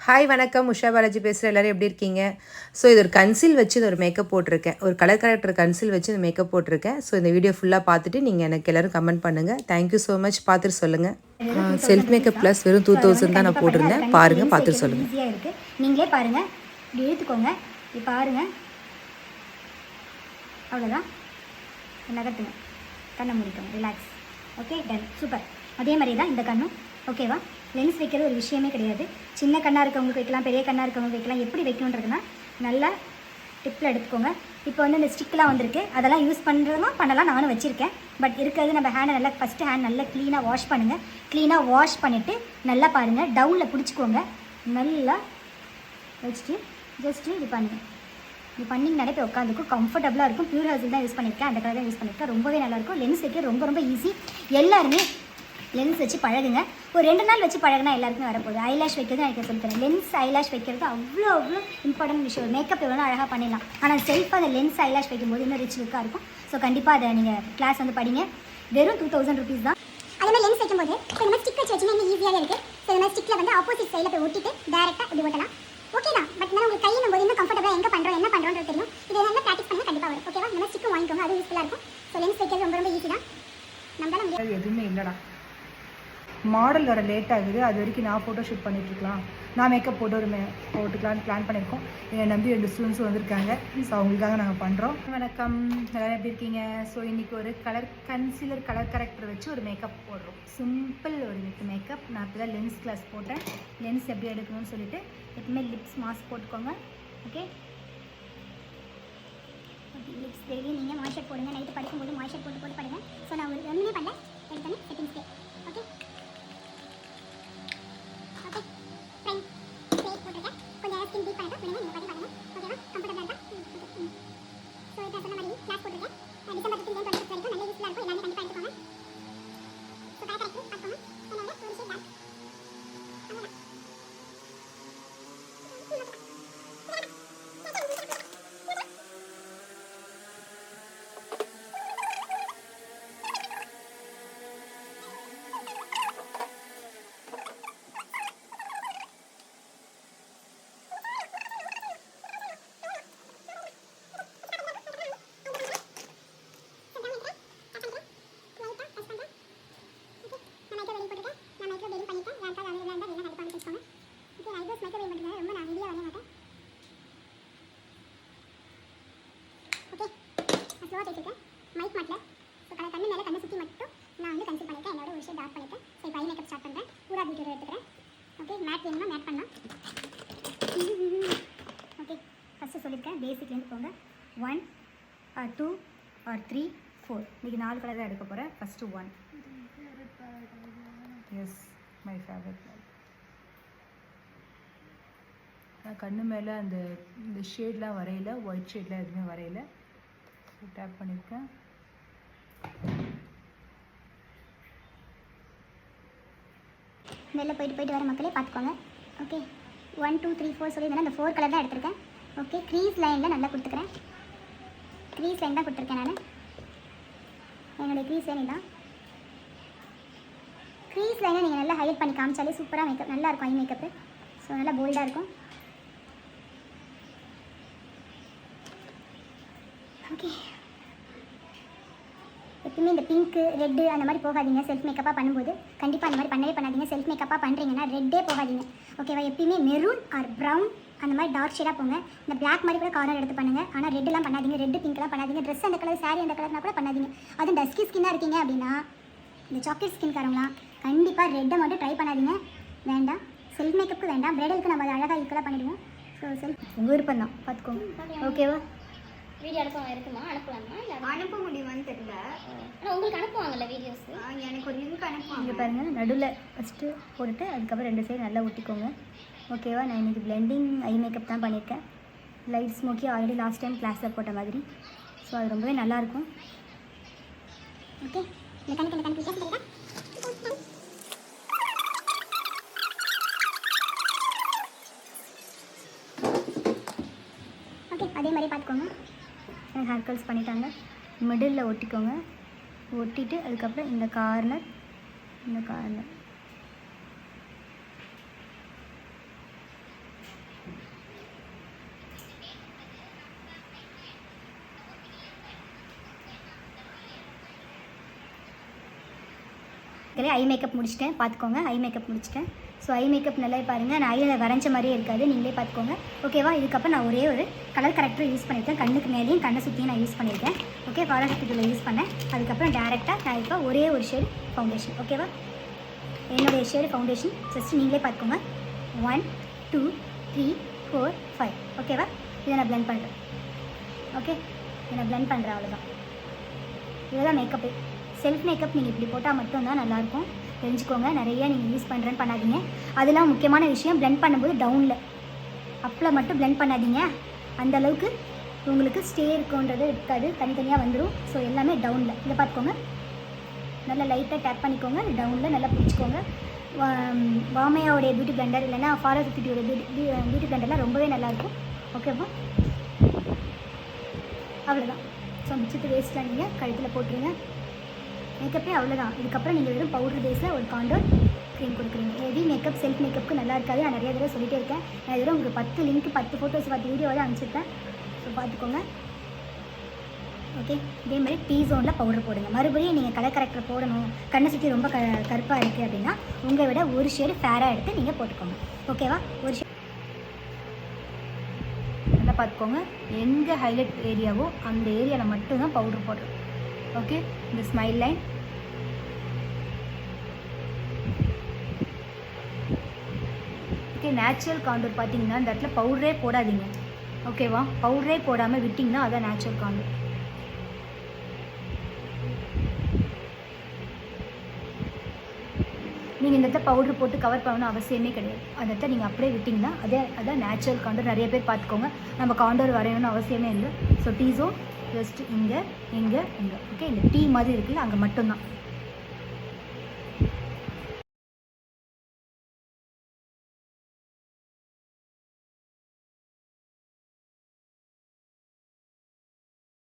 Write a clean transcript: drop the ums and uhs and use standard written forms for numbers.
Hi வணக்கம். உஷா பாலாஜி பேசுகிறேன். எல்லோரும் எப்படி இருக்கீங்க? ஸோ இது ஒரு கன்சீல் வச்சு இது ஒரு மேக்கப் போட்டிருக்கேன். ஒரு கலர் கரெக்டர் கன்சீல் வச்சு இந்த மேக்கப் போட்டிருக்கேன். ஸோ இந்த வீடியோ ஃபுல்லாக பார்த்துட்டு நீங்கள் எனக்கு எல்லோரும் கமெண்ட் பண்ணுங்கள். Thank you so much. பார்த்துட்டு சொல்லுங்கள். செல்ஃப் மேக்கப் ப்ளஸ் வெறும் 2000 தான் நான் போட்டிருந்தேன். பாருங்கள், பார்த்துட்டு சொல்லுங்கள். ஈஸியாக இருக்குது, நீங்களே பாருங்கள். இப்படி இழுத்துக்கோங்க, இப்படி பாருங்கள். அவ்வளோதான், நகர்த்துங்க, கண்ணை முடிக்கோங்க, ரிலாக்ஸ். Okay, done, super. அதே மாதிரி தான் இந்த கண்ணும். ஓகேவா? லென்ஸ் வைக்கிறது ஒரு விஷயமே கிடையாது. சின்ன கண்ணாக இருக்கவங்களுக்கு வைக்கலாம், பெரிய கண்ணாக இருக்கவங்களுக்கு வைக்கலாம். எப்படி வைக்கணுன்றதுனா நல்லா டிப்பில் எடுத்துக்கோங்க. இப்போ வந்து இந்த ஸ்டிக்லாம் வந்திருக்கு, அதெல்லாம் யூஸ் பண்ணுறதுனா பண்ணலாம். நானும் வச்சுருக்கேன். பட் இருக்கிறது நம்ம ஹேண்டை நல்லா ஃபஸ்ட்டு ஹேண்ட் நல்லா க்ளீனாக வாஷ் பண்ணுங்கள். க்ளீனாக வாஷ் பண்ணிவிட்டு நல்லா பாருங்கள், டவுனில் பிடிச்சிக்கோங்க. நல்லா வச்சுட்டு ஜஸ்ட்டு இது பண்ணுங்கள். இது பண்ணிங்கனாலே போய் உட்காந்துக்கும், கம்ஃபர்டபுளாக இருக்கும். பியூர் ஹாசில் தான் யூஸ் பண்ணியிருக்கேன், அந்த கலர் தான் யூஸ் பண்ணியிருக்கேன். ரொம்பவே நல்லாயிருக்கும். லென்ஸ் வைக்க ரொம்ப ரொம்ப ஈஸி. எல்லாருமே லென்ஸ் வச்சு பழகுங்க. ஒரு 2 நாள் வச்சு பழகுனா எல்லாருக்குமே வரப்போகுது. ஐலாஷ் வைக்கிறது நான் சொல்லித்தரேன். லென்ஸ் ஐலாஷ் வைக்கிறது அவ்வளோ இம்பார்ட்டன்ட் விஷயம். மேக்கப் எவ்வளோ அழகாக பண்ணிடலாம், ஆனால் செல்ஃபாக அந்த லென்ஸ் ஐலாஷ் வைக்கும்போது இன்னும் ரிச் லுக்காக இருக்கும். ஸோ கண்டிப்பாக அதை நீங்கள் கிளாஸ் வந்து படிங்க. வெறும் 2000 ருபீஸ் தான். அதே மாதிரி லென்ஸ் வைக்கும்போது இப்போ இந்த மாதிரி ஸ்டிக் வச்சு வச்சுன்னா இன்னும் ஈஸியாக இருக்குது. ஸோ இந்த மாதிரி ஸ்டிக்கில் வந்து ஆப்போசிட் சைடில் போய் ஒட்டிட்டு டேரெக்டாக இப்படி ஓட்டலாம். ஓகே தான். பட் நான் உங்களுக்கு கையிலும் போது இன்னும் கம்ஃபர்டபுளாக எங்கே பண்ணுறோம் என்ன பண்ணுறோன்றது தெரியும். இது என்ன ப்ராக்டிஸ் பண்ணால் கண்டிப்பாக வரும். ஓகேவா? இந்த மாதிரி ஸ்டிக்கும் வாங்கிக்கோங்க, அது யூஸ்ஃபுல்லாக இருக்கும். ஸோ லென்ஸ் வைக்கிறது ரொம்ப ரொம்ப ஈஸி தான். நம்மளால முடியாது எதுவுமே இல்லைடா. மாடல் வர லேட் ஆகுது, அது வரைக்கும் நான் ஃபோட்டோ ஷூட் பண்ணிட்டுருக்கலாம், நான் மேக்கப் போட்டுக்கலான்னு பிளான் பண்ணியிருக்கோம். என்னை நம்பி 2 ஸ்டூடெண்ட்ஸும் வந்திருக்காங்க. ஸோ அவங்களுக்காக நாங்கள் பண்ணுறோம். வணக்கம், எல்லோரும் எப்படி இருக்கீங்க? ஸோ இன்றைக்கி ஒரு கன்சீலர் கலர் கரெக்டர் வச்சு ஒரு மேக்கப் போடுறோம். சிம்பிள் ஒரு மேக்கப். நான் இப்போ தான் லென்ஸ் கிளாஸ் போட்டேன். லென்ஸ் எப்படி எடுக்கணும்னு சொல்லிட்டு எப்பவுமே லிப்ஸ் மாஸ்க் போட்டுக்கோங்க. ஓகே, லிப்ஸ் டெய்லி நீங்கள் மாய்ஸ்சர் போடுங்க. நைட்டு படிக்கும்போது மாய்ஸ்சர் போட்டு படுங்க. ஸோ நான் ஒரு ஒன்றுமே பண்ணல, எடுத்தோன்னே செட்டிங்ஸ் டே. ஓகே ஓகே ஃப்ரெண்ட் ஃபேஸ் போட்டுருக்கேன். கொஞ்சம் ஸ்கின் டீப் பண்ணிட்டு விடுங்க, நீங்கள் பாருங்க. ஓகேவா? கம்ஃபர்டபுளாக இருக்கா? ஸோ இப்போ சொன்ன மாதிரி கிளாஸ் போட்டுருக்கேன். டிசம்பர் 15 வரைக்கும் நல்ல யூஸ்ஃபுல்லாக இருக்கும். எல்லாமே கண்டிப்பாக எடுத்துக்கோங்க. ஸோ கரெக்டாக பார்த்துக்கோங்க. என்னோட ஒரு ஷேட் டார்க் அவ்வளோதான். மைக் மாட்டல. ஸோ கண்ணு மேலே கண்ணை சுற்றி மட்டும் நான் வந்து கன்சில் பண்ணியிருக்கேன். என்னோட ஒரு ஷேட் டார்க் பண்ணியிருக்கேன். ஸோ இப்போ ஐ மேக்கப் ஸ்டார்ட் பண்ணுறேன். பூரா பியூட்டி எடுத்துக்கிறேன். ஓகே, மேட் வேணும்னா மேட் பண்ணலாம். ஓகே, ஃபஸ்ட்டு சொல்லியிருக்கேன், பேசிக்லேருந்து போங்க. 1 or 2 or 3 4. இன்றைக்கி 4 கலர் தான் எடுக்க போகிறேன். ஃபஸ்ட்டு 1. Yes, my favourite. நான் கண்ணு மேலே இந்த ஷேட்லாம் வரையில, ஒயிட் ஷேட்லாம் எதுவுமே வரையில. டேப் பண்ணியிருக்கேன். வெளில போயிட்டு வர மக்களே பார்த்துக்கோங்க. ஓகே, 1 2 3 4 சொல்லியிருந்தேன். இந்த 4 கலர் தான் எடுத்திருக்கேன். ஓகே, க்ரீஸ் லைனில் நல்லா கொடுத்துக்கிறேன். க்ரீஸ் லைன் தான் கொடுத்துருக்கேன் நான். என்னுடைய க்ரீஸ் லைன் தான். க்ரீஸ் லைனை நீங்கள் நல்லா ஹைலைட் பண்ணி காமிச்சாலே சூப்பராக மேக்கப் நல்லாயிருக்கும். ஐ மேக்கப்பு ஸோ நல்லா போல்டாக இருக்கும். ஓகே, எப்பவுமே இந்த பிங்க்கு ரெட்டு அந்த மாதிரி போகாதீங்க. செல்ஃப் மேக்கப்பாக பண்ணும்போது கண்டிப்பாக அந்த மாதிரி பண்ணவே பண்ணாதீங்க. செல்ஃப் மேக்கப்பாக பண்ணுறீங்கன்னா ரெட்டே போகாதீங்க. ஓகேவா? எப்பயுமே மெரூன் ஆர் ப்ரௌன் அந்த மாதிரி டார்க் ஷேடாக போங்க. இந்த பிளாக் மாதிரி கூட கார்னர் எடுத்து பண்ணுங்கள். ஆனால் ரெட்டுலாம் பண்ணாதீங்க, ரெட்டு பிங்க்லாம் பண்ணாதீங்க. ட்ரெஸ் அந்த கலர், சாரீ அந்த கலர்னா கூட பண்ணாதீங்க. அதுவும் டஸ்கி ஸ்கின்னாக இருக்கீங்க அப்படின்னா, இந்த சாக்லேட் ஸ்கின்காரங்களாம் கண்டிப்பாக ரெட்டை மட்டும் ட்ரை பண்ணாதீங்க. வேண்டாம், செல்ஃப் மேக்கப்புக்கு வேண்டாம். பிரைடலுக்கு நம்ம அதை அழகாக ஈக்குவலாக பண்ணிவிடுவோம். ஸோ செல்ஃப் உங்கள் விருப்பம் தான், பார்த்துக்கோங்க. ஓகேவா? வீடியோ இருக்குமா? அனுப்பலாமா? இல்லை அனுப்ப முடியுமான்னு தெரியல. ஆனால் உங்களுக்கு அனுப்புவாங்கல்ல வீடியோஸ்? எனக்கு ஒரு லிங்க் அனுப்புவாங்க. இங்கே பாருங்கள், நடுவில் ஃபஸ்ட்டு போட்டுட்டு அதுக்கப்புறம் 2 சைடு நல்லா ஒட்டிக்கோங்க. ஓகேவா? நான் இன்றைக்கி பிளெண்டிங் ஐ மேக்கப் தான் பண்ணியிருக்கேன். Light smoky already last time கிளாஸில் போட்ட மாதிரி. ஸோ அது ரொம்பவே நல்லாயிருக்கும். ஓகே, இந்த கணக்கு ஓகே, அதே மாதிரி பார்த்துக்கோங்க. ஹேர் கல்ஸ் பண்ணிட்டாங்க. மிடில் ஒட்டிக்கோங்க. ஒட்டிட்டு அதுக்கப்புறம் இந்த கார்னர் மக்களே ஐ மேக்கப் முடிச்சிட்டேன், பார்த்துக்கோங்க. ஐ மேக்கப் முடிச்சிட்டேன். ஸோ ஐ மேக்கப் நல்லா பாருங்கள், நான் ஐயில் வரைஞ்ச மாதிரியே இருக்காது, நீங்களே பார்த்துக்கோங்க. ஓகேவா? இதுக்கப்புறம் நான் ஒரே ஒரு கலர் கரெக்டர் யூஸ் பண்ணியிருக்கேன். கண்ணுக்கு மேலேயும் கண்ணை சுற்றியும் நான் யூஸ் பண்ணியிருக்கேன். ஓகே, ஃபாலோஷிப்பில் யூஸ் பண்ணேன். அதுக்கப்புறம் டேரெக்டாக நான் இப்போ ஒரே ஒரு ஷேடு ஃபவுண்டேஷன். ஓகேவா? என்னுடைய ஷேடு ஃபவுண்டேஷன் ஜஸ்ட் நீங்களே பார்த்துக்கோங்க. 1 2 3 4 5. ஓகேவா? இதை நான் ப்ளெண்ட் பண்ணுறேன். ஓகே, இதை நான் ப்ளெண்ட் பண்ணுறேன், அவ்வளோதான். இதுதான் மேக்கப்பு. செல்ஃப் மேக்கப் நீங்கள் இப்படி போட்டால் மட்டும்தான் நல்லாயிருக்கும், தெரிஞ்சுக்கோங்க. நிறையா நீங்கள் யூஸ் பண்ணுறேன்னு பண்ணாதீங்க. அதெல்லாம் முக்கியமான விஷயம், ப்ளெண்ட் பண்ணும்போது டவுனில் அப்பில் மட்டும் ப்ளெண்ட் பண்ணாதீங்க. அந்தளவுக்கு உங்களுக்கு ஸ்டே இருக்குன்றது இருக்காது, தனித்தனியாக வந்துடும். ஸோ எல்லாமே டவுனில். இதை பார்த்துக்கோங்க, நல்லா லைட்டாக டேப் பண்ணிக்கோங்க. டவுனில் நல்லா பிடிச்சிக்கோங்க. வாமையாவுடைய பியூட்டி பிளெண்டர் இல்லைன்னா ஃபாரஸ்ட் பியூட்டியோட பியூட்டி பிளெண்டர்லாம் ரொம்பவே நல்லாயிருக்கும். ஓகேவா? அவ்வளோதான். ஸோ மிச்சத்து வேஸ்ட்லாம் நீங்கள் கழுத்தில் போட்டுருங்க. மேக்கப்பே அவ்வளோதான். இதுக்கப்புறம் நீங்கள் வெறும் பவுடர் பேஸில் ஒரு காண்டோர் க்ரீம் கொடுக்குறீங்க. ஹெவி மேக்கப் செல்ஃப் மேக்கப்புக்கு நல்லா இருக்காது, நான் நிறைய தடவை சொல்லிகிட்டே இருக்கேன். நான் இதோட உங்களுக்கு 10 லிங்க் 10 ஃபோட்டோஸ் 10 வீடியோவாக அனுப்பிச்சிருக்கேன். ஸோ பார்த்துக்கோங்க. ஓகே, இதே மாதிரி டீ ஜோனில் பவுடர் போடுங்க. மறுபடியும் நீங்கள் கலர் கரெக்டர் போடணும், கண்ணை சுற்றி ரொம்ப கருப்பாக இருக்குது அப்படின்னா உங்களை விட ஒரு ஷேடு ஃபேராக எடுத்து நீங்கள் போட்டுக்கோங்க. ஓகேவா? ஒரு ஷேட் நல்லா பார்த்துக்கோங்க. எங்கே ஹைலைட் ஏரியாவோ அந்த ஏரியாவில் மட்டும்தான் பவுடர் போடுறோம். ஓகே, இந்த smile line, okay. Natural contour பார்த்தீங்கன்னா இந்த இடத்துல பவுடரே போடாதீங்க. ஓகேவா? பவுடரே போடாமல் விட்டிங்கன்னா அதான் நேச்சுரல் காண்டூர். நீங்கள் இந்த இடத்துல பவுடர் போட்டு கவர் பண்ணணும் அவசியமே கிடையாது. அந்த இடத்துல நீங்கள் அப்படியே விட்டிங்கன்னா அதான் நேச்சுரல் காண்டூர். நிறைய பேர் பார்த்துக்கோங்க, நம்ம காண்டூர் வரையணும்னு அவசியமே இல்லை. ஸோ டீ ஜோன் ஜஸ்ட் இங்கே. ஓகே, இந்த டீ மாதிரி இருக்குல்ல, அங்கே மட்டும்தான்.